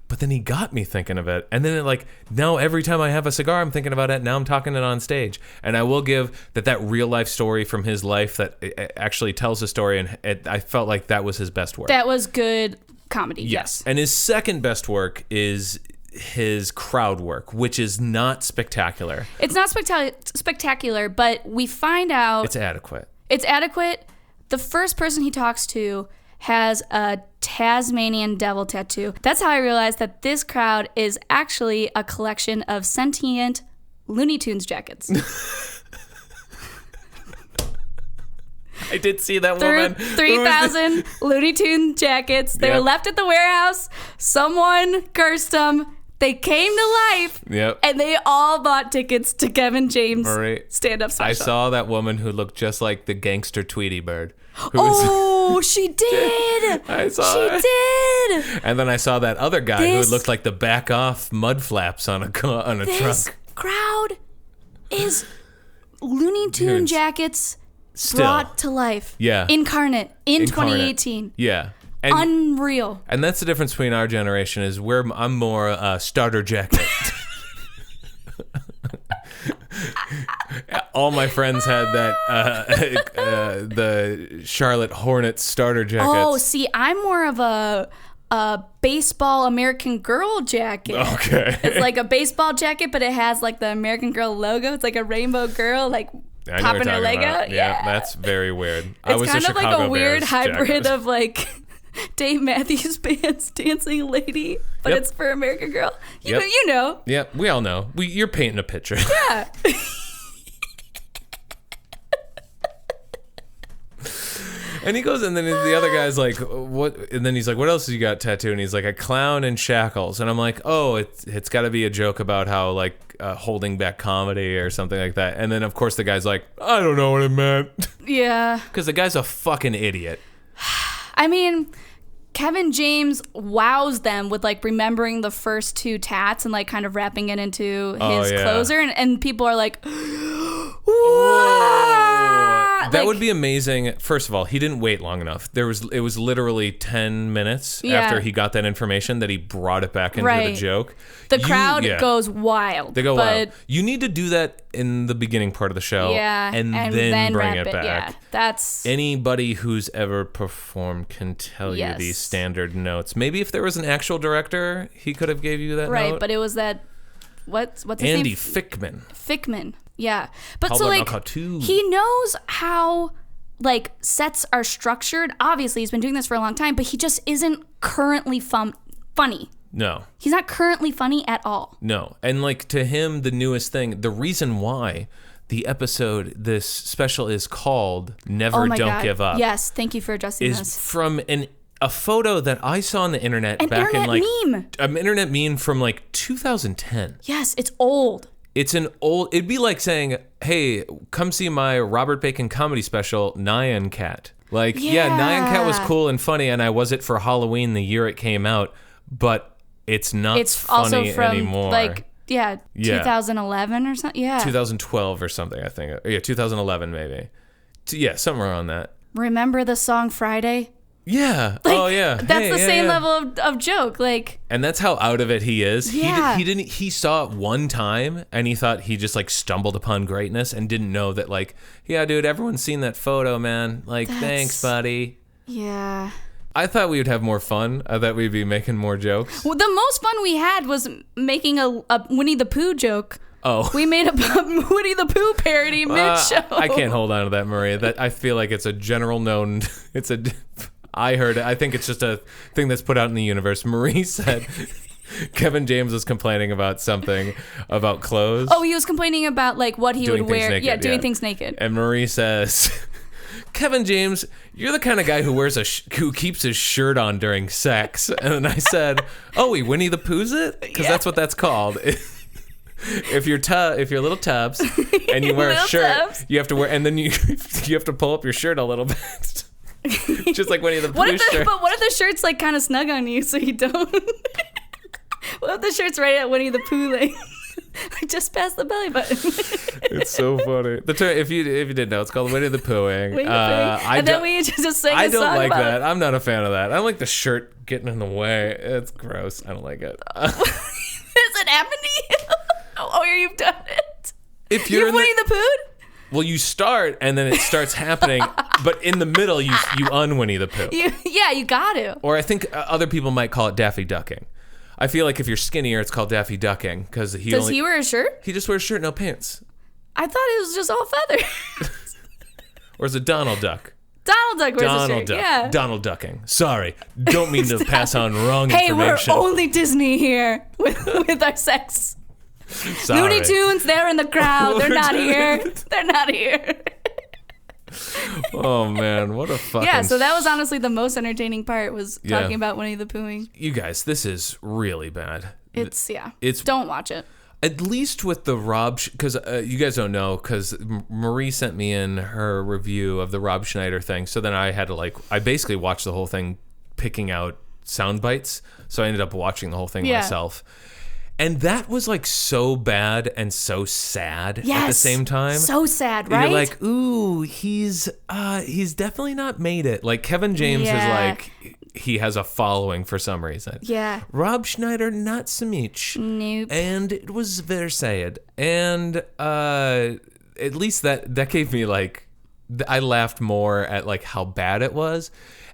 but then he got me thinking of it. And then now every time I have a cigar, I'm thinking about it. Now I'm talking it on stage. And I will give that real life story from his life that actually tells the story. And I felt like that was his best work. That was good comedy. Yes. And his second best work is his crowd work, which is not spectacular. It's not spectacular, but we find out It's adequate. It's adequate. The first person he talks to has a Tasmanian devil tattoo. That's how I realized that this crowd is actually a collection of sentient Looney Tunes jackets. I did see that woman. 3,000 Looney Tune jackets. They were Yep. left at the warehouse. Someone cursed them. They came to life. Yep. And they all bought tickets to Kevin James' Marie, stand-up special. I saw that woman who looked just like the gangster Tweety Bird. Oh, she did. I saw She it. did. And then I saw that other guy This- who looked like the back off mud flaps on a This truck. crowd is Looney Tune Tunes. jackets Still. brought to life. Yeah. Incarnate in Incarnate. 2018. Yeah. And, Unreal. and that's the difference between our generation is I'm more starter jacket. All my friends had that the Charlotte Hornets starter jackets. Oh, see, I'm more of a baseball American Girl jacket. Okay. It's like a baseball jacket, but it has the American Girl logo. It's like a rainbow girl, I know what popping you're her talking leg about. out. Yeah, that's very weird. I It's was kind a of like Chicago a weird Bears hybrid jacket. of Dave Matthews Band's Dancing Lady, but Yep. it's for American Girl. Yep. You know. Yeah, we all know. You're painting a picture. Yeah. And he goes, and then the other guy's like, "What?" And then he's like, "What else has you got tattooed?" And he's like, "A clown in shackles." And I'm like, "Oh, it's got to be a joke about how holding back comedy or something like that." And then of course the guy's like, "I don't know what it meant," Yeah. because the guy's a fucking idiot. I mean, Kevin James wows them with remembering the first two tats and kind of wrapping it into his yeah. closer, and people are like, "What?" That would be amazing. First of all, he didn't wait long enough. It was literally 10 minutes after he got that information that he brought it back into Right. the joke. The crowd goes wild. They go but wild. You need to do that in the beginning part of the show, Yeah, and then bring wrap it back. Yeah, that's Anybody who's ever performed can tell you Yes. these standard notes. Maybe if there was an actual director, he could have gave you that right. note. But it was that what's his Andy name? Fickman. Fickman. Yeah, but How so about Knockout 2? he knows how sets are structured. Obviously, he's been doing this for a long time, but he just isn't currently funny. No. He's not currently funny at all. No. And to him, the newest thing, the reason why this special is called Never Oh my Don't God. Give Up Yes, thank you for addressing is this. from a photo that I saw on the internet An back internet in meme. an internet meme from 2010. Yes, it's old. It's it'd be like saying, hey, come see my Robert Bacon comedy special, Nyan Cat. Nyan Cat was cool and funny, and I was it for Halloween the year it came out, but it's not It's funny also from anymore. 2011 or something. Yeah. 2012 or something, I think. Yeah, 2011 maybe. Yeah, somewhere around that. Remember the song Friday? Yeah. Oh yeah. That's the same level of joke. Like, and that's how out of it he is. Yeah. He saw it one time and he thought he just like stumbled upon greatness and didn't know that like, yeah, dude, everyone's seen that photo, man. Like, thanks, buddy. yeah. I thought we would have more fun. I thought we'd be making more jokes. Well, the most fun we had was making a Winnie the Pooh joke. Oh. We made a Winnie the Pooh parody mid-show. I can't hold on to that, Maria. That I feel like it's a general known. I heard it. I think it's just a thing that's put out in the universe. Marie said Kevin James was complaining about something about clothes. Oh, he was complaining about like what he Doing would things wear. naked, Doing yeah. things naked. And Marie says, Kevin James, you're the kind of guy who wears who keeps his shirt on during sex. And then I said, oh, he Winnie the Pooh's it? Because that's what that's called. If you're little tubs and you wear a shirt, tubs. you have to wear, and then you have to pull up your shirt a little bit, just like Winnie the Pooh shirt. But what if the shirt's like kind of snug on you so you don't? What if the shirt's right at Winnie the Pooh like just past the belly button? It's so funny. The term, if you didn't know, it's called Winnie the Poohing. Winnie the Pooh. And then we just sang a I don't song like about that. it. I'm not a fan of that. I don't like the shirt getting in the way. It's gross. I don't like it. Has it happened to you? Oh, you've done it. If you're You're Winnie the Pooh? well, you start and then it starts happening, but in the middle you un-Winnie the Pooh. You got to. Or I think other people might call it Daffy Ducking. I feel like if you're skinnier, it's called Daffy Ducking because Does he wear a shirt? He just wears shirt, no pants. I thought it was just all feather. Or is it Donald Duck? Donald Duck wears a Donald shirt. Duck. Yeah. Donald Ducking. Sorry, don't mean to pass on wrong Hey, we're information. only Disney here with our sex. Sorry. Looney Tunes, they're in the crowd. They're not here. They're not here. Oh man, what a fucking. Yeah, so that was honestly the most entertaining part was Yeah. talking about Winnie the Poohing. You guys, this is really bad. It's It's don't watch it. at least with the Rob, because you guys don't know, because Marie sent me in her review of the Rob Schneider thing. So then I had to I basically watched the whole thing, picking out sound bites. So I ended up watching the whole thing myself. And that was like so bad and so sad at the same time. So sad, right? You're like, ooh, he's definitely not made it. Like Kevin James is like, he has a following for some reason. Yeah. Rob Schneider, not so much. Nope. And it was very sad. And at least that gave me like, I laughed more at like how bad it was.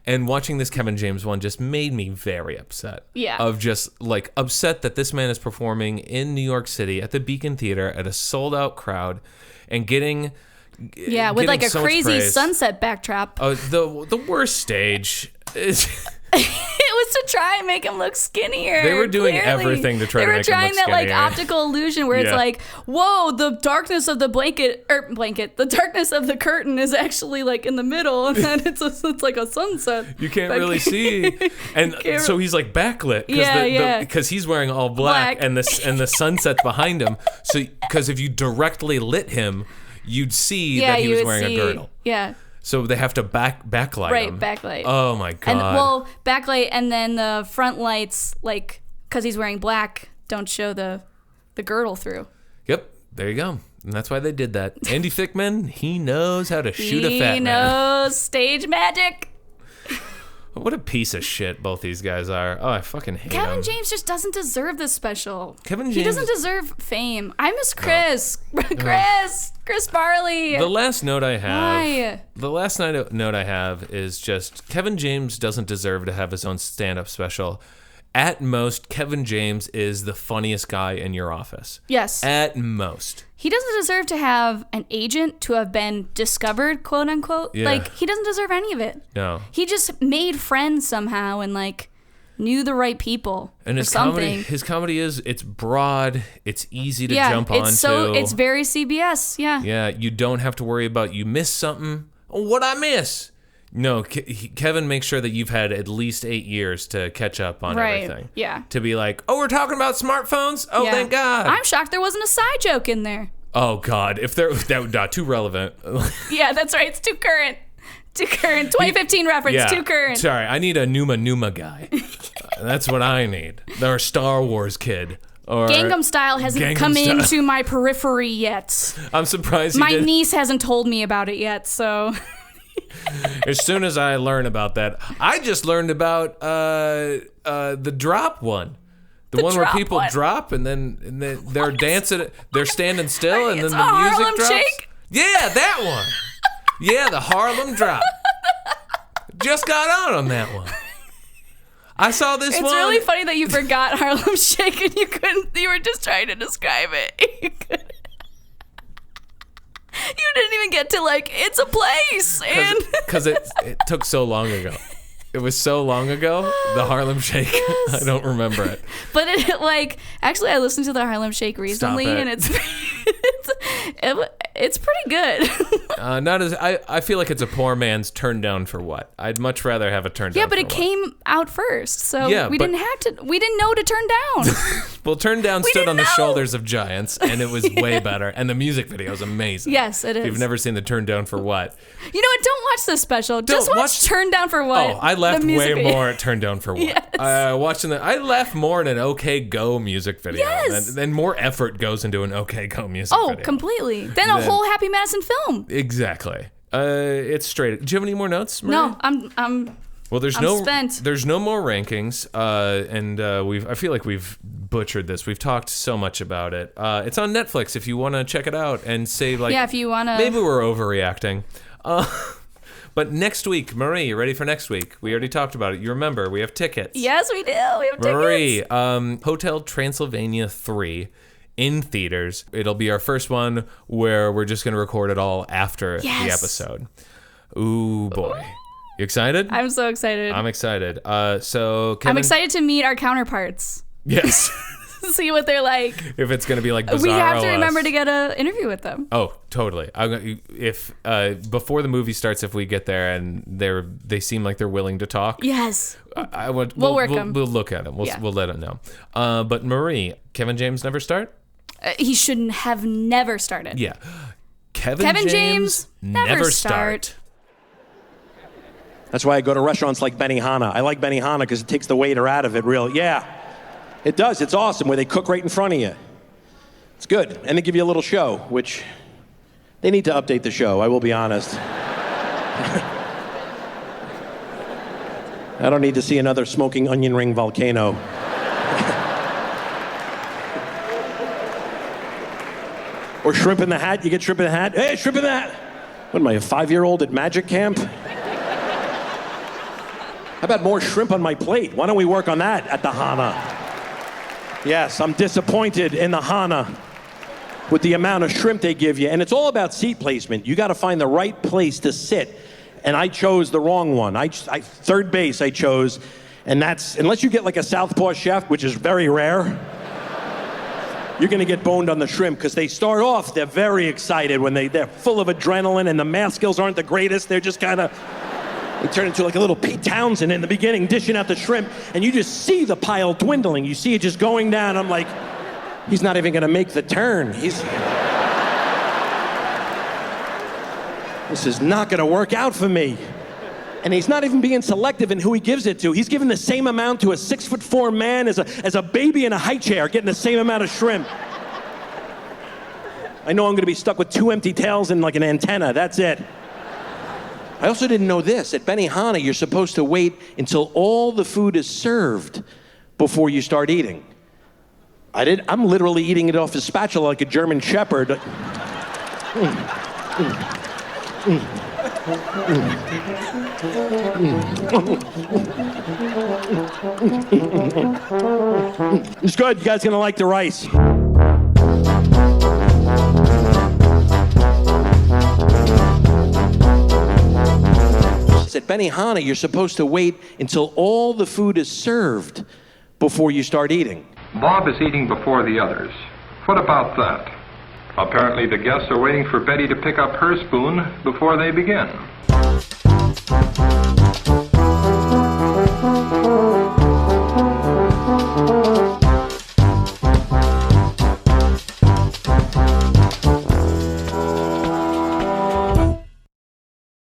And watching this Kevin James one just made me very upset. Yeah. Of just like upset that this man is performing in New York City at the Beacon Theater at a sold out crowd and getting with like a so much crazy praise. sunset backdrop. Oh, the worst stage is. It was to try and make him look skinnier. They were doing clearly. everything to try to make him look They were trying that like skinnier. optical illusion where it's Yeah. like, whoa, the darkness of the the darkness of the curtain is actually like in the middle, and then it's like a sunset. You can't Like- really see, and so he's like backlit because he's wearing all black, and the sunset's behind him. So because if you directly lit him, you'd see that he was wearing a girdle. Yeah. So they have to backlight Right, him. backlight. Oh my god. And backlight, and then the front lights, like, because he's wearing black, don't show the girdle through. Yep, there you go. And that's why they did that. Andy Fickman, he knows how to shoot a fat He man. knows stage magic. What a piece of shit both these guys are. Oh, I fucking hate Kevin them. James just doesn't deserve this special. Kevin He James- doesn't deserve fame. I miss Chris. Chris Farley. The last note I have. Why? The last note I have is just Kevin James doesn't deserve to have his own stand-up special. At most, Kevin James is the funniest guy in your office. Yes. At most. He doesn't deserve to have an agent to have been discovered, quote unquote. Yeah. Like, he doesn't deserve any of it. No. He just made friends somehow and, like, knew the right people And or his something. comedy it's broad, it's easy to jump onto. It's very CBS. Yeah. Yeah, you don't have to worry about you missed something. Oh, what'd I miss? No, Kevin makes sure that you've had at least 8 years to catch up on Right, everything. yeah. To be like, oh, we're talking about smartphones? Oh, Yeah. thank God. I'm shocked there wasn't a side joke in there. Oh, God. If that not too relevant. Yeah, that's right. It's too current. 2015 reference. Too current. Sorry, I need a Numa guy. That's what I need. Or Star Wars kid. Or Gangnam Style hasn't Gangnam come Style. into my periphery yet. I'm surprised he My did. niece hasn't told me about it yet, so As soon as I learn about that, I just learned about the drop one. The one where people drop and then they're dancing, they're standing still, and then the music Harlem drops. Shake? Yeah, that one. Yeah, the Harlem Drop. Just got on that one. I saw this one. It's really funny that you forgot Harlem Shake and you were just trying to describe it. You didn't even get to, like, it's a place. Because it took so long ago. It was so long ago, the Harlem Shake. Yes. I don't remember it. But actually, I listened to the Harlem Shake recently, and it's pretty good. Not as I feel like it's a poor man's Turn Down for What. I'd much rather have a Turn Down. Yeah, but for it what. came out first, so we didn't know to turn down. Well, Turn Down stood on the shoulders of giants, and it was way better. And the music video is amazing. Yes, it is. If you've never seen the Turn Down for What. You know what? Don't watch this special. Just watch Turn Down for What. Oh, I laughed way video. more at Turn Down for What. Yes. I laughed more in an OK Go music video. Yes. Then more effort goes into an OK Go music video. Oh, completely. Then a whole Happy Madison film. Exactly. It's straight. Do you have any more notes, Maria? No, I'm Well, there's spent. There's no more rankings, and I feel like we've butchered this. We've talked so much about it. It's on Netflix if you want to check it out and say like, if you want to. Maybe we're overreacting. But next week, Marie, you ready for next week? We already talked about it. You remember we have tickets. Yes, we do. We have Marie, tickets. Hotel Transylvania 3 in theaters. It'll be our first one where we're just going to record it all after the episode. Ooh boy. You excited? I'm so excited. I'm excited. So Kevin, I'm excited to meet our counterparts. Yes. See what they're like. If it's going to be like Bizarro We have to remember us. to get an interview with them. Oh, totally. If before the movie starts, if we get there and they seem like they're willing to talk, Yes. we'll work them. We'll look at them. We'll let them know. But Marie, Kevin James never start? He shouldn't have never started. Yeah. Kevin James never start. That's why I go to restaurants like Benihana. I like Benihana because it takes the waiter out of it, really. Yeah, it does. It's awesome where they cook right in front of you. It's good. And they give you a little show, which they need to update the show, I will be honest. I don't need to see another smoking onion ring volcano. Or shrimp in the hat. You get shrimp in the hat. Hey, shrimp in the hat. What am I, a 5-year-old at magic camp? How about more shrimp on my plate? Why don't we work on that at the Hana? Yes, I'm disappointed in the Hana with the amount of shrimp they give you. And it's all about seat placement. You got to find the right place to sit. And I chose the wrong one. Third base I chose. And that's, unless you get like a Southpaw chef, which is very rare, you're going to get boned on the shrimp because they start off, they're very excited when they're full of adrenaline and the math skills aren't the greatest. They're just kind of, they turn into like a little Pete Townsend in the beginning, dishing out the shrimp, and you just see the pile dwindling. You see it just going down. I'm like, he's not even going to make the turn. This is not going to work out for me. And he's not even being selective in who he gives it to. He's giving the same amount to a 6'4" man as a baby in a high chair, getting the same amount of shrimp. I know I'm going to be stuck with 2 empty tails and like an antenna. That's it. I also didn't know this. At Benihana, you're supposed to wait until all the food is served before you start eating. I'm literally eating it off a spatula like a German shepherd. It's good. You guys are gonna like the rice. At Benihana, you're supposed to wait until all the food is served before you start eating. Bob is eating before the others. What about that? Apparently the guests are waiting for Betty to pick up her spoon before they begin.